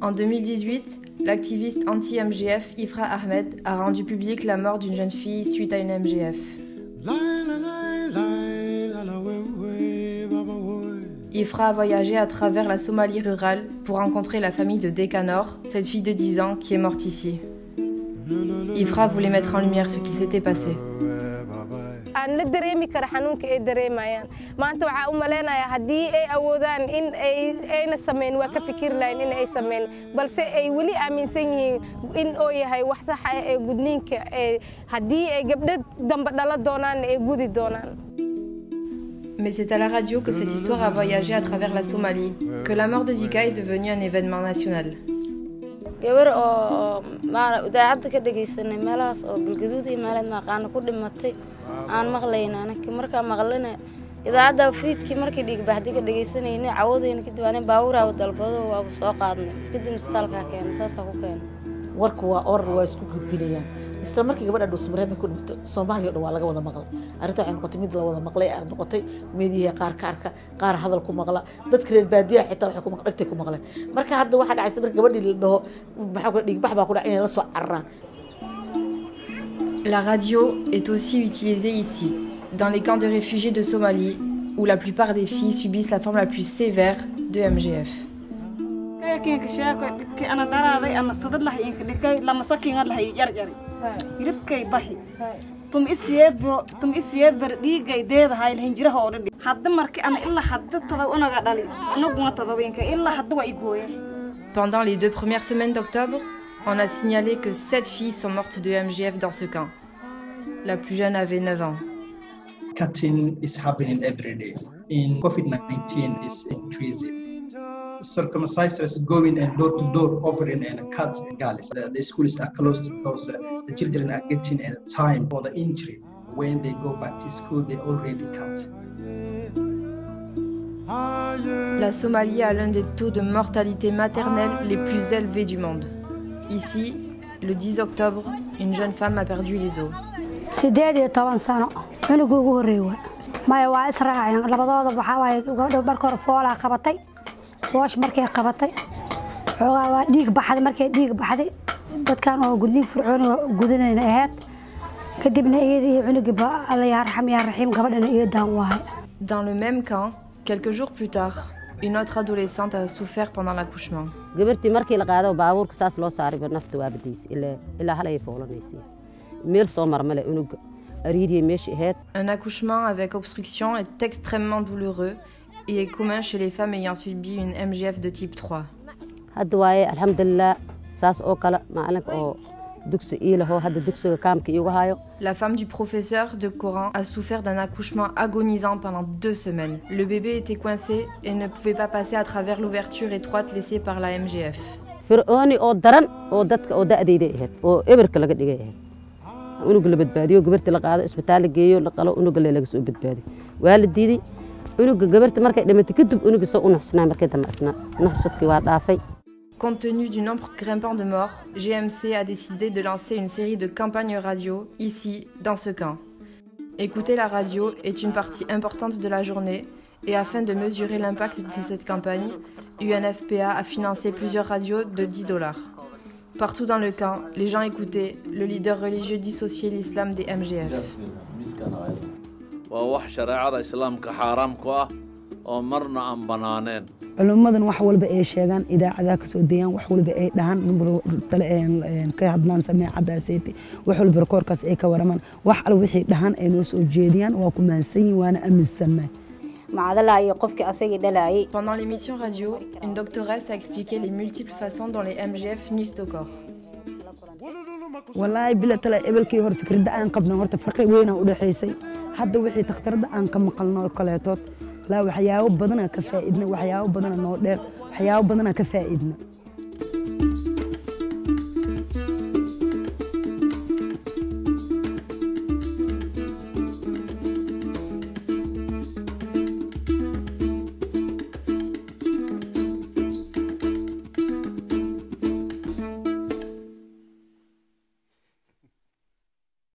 En 2018, l'activiste anti-MGF Ifra Ahmed a rendu publique la mort d'une jeune fille suite à une MGF. Ifra a voyagé à travers la Somalie rurale pour rencontrer la famille de Dekanor, cette fille de 10 ans qui est morte ici. Ifra voulait mettre en lumière ce qui s'était passé. aan la dareemi kara xanuunka ay dareemayaan maanta waxa u maleenayaa hadii ay awoodaan in ayna sameyn waa ka fikir lahayn in ay sameyn balse ay wali aaminsan yihiin in oo yahay wax sax ah ee gudniinka hadii ay gabdho damba dhala doonaan ay gudi doonaan. Mais c'est à la radio que cette histoire a voyagé à travers la Somalie, que la mort de Zika est devenue un événement national. gabar oo idaacada ka dhageysanay meelahaas oo galgaduud iyo meelaha maqaan ku dhimatay aan maqlaynaa markaa maqlana idaacada fiidkii markii dhig baxdi ka dhageysanayna caawdeena kadib aan baawura dalbado waa soo qaadnay iska dim isbitaalka keenay saas ku keenay warku waa isku gudbinayaan isla markii gabadha dhusmareed ku dhintay Soomaaliya oo laga wada maqlay arinta waxay noqotay mid la wada maqlay ay noqotay meediyaha qaar hadal ku maqla dadka reer baadiyaha xitaa waxay ku maqlay ku maqlay marka hadda waxa dhacay markii gabadhii la dhaho waxa ku dhig bax baa ku dhacay in la soo carraan. La radio est aussi utilisée ici, dans les camps de réfugiés de Somalie, où la plupart des filles subissent la forme la plus sévère de MGF. Pendant les 2 premières semaines d'octobre, on a signalé que 7 filles sont mortes de MGF dans ce camp. La plus jeune avait 9 ans. Cutting is happening every day. In COVID-19 is increasing. Circumcisers going and door to door offering and cut girls. The schools are closed because the children are getting time for the injury. When they go back to school, they already cut. La Somalie a l'un des taux de mortalité maternelle les plus élevés du monde. Ici, le 10 octobre, une jeune femme a perdu les os. waash markay qabatay xogaa waa dhiig baxad markay dhiig baxday dadkan oo gudniin fircoon gudinayna ahayd kadibna iyadii cunugiba alla yaa raxam yaa raxiim gabadhana iyadaan wahay. Dans le même camp, quelques jours plus tard, une autre adolescente a souffert pendant l'accouchement. gabartii markii la qaado baabuurka saas loo saaray nafta waa badiis ilaa hal ay foolanaysi meel soo marmale unuga ariiriye meeshi ahayd. Un accouchement avec obstruction est extrêmement douloureux et est commun chez les femmes ayant subi une MGF de type 3. hadda waaye alxamdulillah saas oo kala maalinka oo dugsi ilaho hadda dugsiga kaamka iigu hayo. La femme du professeur de Coran a souffert d'un accouchement agonisant pendant 2 semaines. Le bébé était coincé et ne pouvait pas passer à travers l'ouverture étroite laissée par la MGF. fircooni oo daran oo dadka oo da'dayda ahayd oo eberka laga dhigay ahayd unuga la badbaadiyo gabartii la qaado isbitaal la geeyo la qalo unuga laga soo badbaadiyo waa la diiday unuga gabartii markay dhimatay kadib unuga soo unaxsanaa markay damacsana naxsadkii waa dhaafay. Compte tenu du nombre grimpant de morts, GMC a décidé de lancer une série de campagnes radio ici, dans ce camp. Écouter la radio est une partie importante de la journée et afin de mesurer l'impact de cette campagne, UNFPA a financé plusieurs radios de $10. Partout dans le camp, les gens écoutaient, le leader religieux dissociait l'islam des MGF. culummadan wax walba ay sheegaan idaacadaha ka soo deeyaan wax walba ay dhahan ka hadlaan sameecadaasayte wax walba rekoorkaas ay ka waramaan wax al wixii dhahan ay noo soo jeediyaan waa ku maansan yihiin waana aaminsannahay. Pendant l'émission radio, une doctoresse a expliqué les multiples façons dont les MGF nuisent au corps. wallaahi bila tala ebelkii hor fikradda aan qabno horta farqi weyn u dhaxaysay hadda wixii takhtarada aan ka maqalno kaleetood la waxyaabo badan ka faa'iidna waxyaabo badan noo dheer waxyaabo badan ka faa'iidna.